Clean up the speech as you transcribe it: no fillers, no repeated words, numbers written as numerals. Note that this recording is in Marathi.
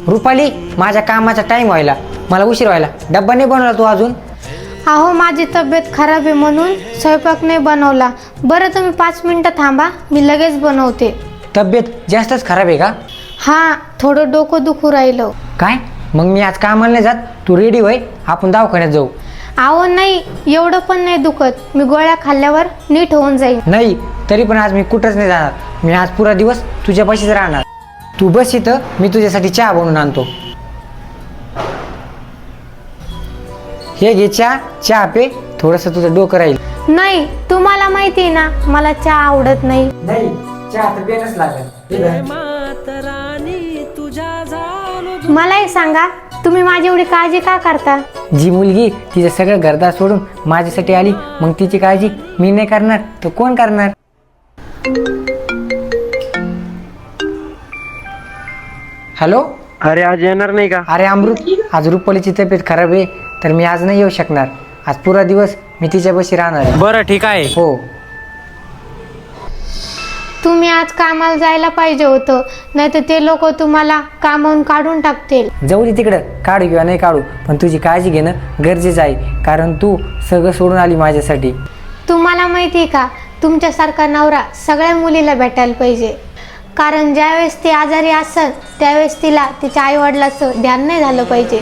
रुपाली, माझ्या कामाचा टाइम व्हायला, मला उशीर व्हायला. डब्बा नाही बनवला तू अजून? अहो माझी तब्येत खराब आहे म्हणून स्वयंपाक नाही बनवला. बरं तुम्ही 5 मिनिटं थांबा, मी लगेच बनवते. तब्येत जास्तच खराब आहे का? हां, थोडं डोकं दुखू राहिलं. काय? मग मी आज कामाला नाही जात, तू रेडी होय, आपण दवाखान्यात जाऊ. अहो नाही, एवढं पण नाही दुखत. मी गोळ्या खाल्ल्यावर नीट होऊन जाईल. नाही, तरी पण आज मी कुठंच नाही जाणार. मी आज पुरा दिवस तुझ्यापाशीच राहणार. तू बस इथं, मी तुझ्यासाठी चहा बनवून आणतो. हे घे चहा पे, थोडंसं तुझं डोकं राहील. नाही, तुम्हाला माहिती आहे ना मला चहा आवडत नाही. नाही, चहा तर पेनच लागेल. मला एक सांगा, तुम्ही माझी एवढी काळजी का करता? जी मुलगी तिचं सगळं घरदार सोडून माझ्यासाठी आली, मग तिची काळजी मी नाही करणार तर कोण करणार? हॅलो. अरे आज येणार नाही का? अरे अमृत, आज रुपालीची तब्येत खराब आहे, तर मी आज नाही येऊ शकणार. आज पुरा दिवस मी तिच्यापाशी राहणार आहे. बरं ठीक आहे. हो. तुम्ही आज कामाला जायला पाहिजे होतं, नाही तर ते लोक तुम्हाला कामावून काढून टाकतील. जाऊ दे तिकडं, काढू किंवा नाही काढू, पण तुझी काळजी घेणं गरजेचं आहे, कारण तू सगळं सोडून आली माझ्यासाठी. तुम्हाला माहिती आहे का, तुमच्यासारखा नवरा सगळ्या मुलीला भेटायला पाहिजे. कारण ज्यावेळेस ती आजारी असेल त्यावेळेस तिला तिच्या आईवडिलाचं ध्यान नाही झालं पाहिजे.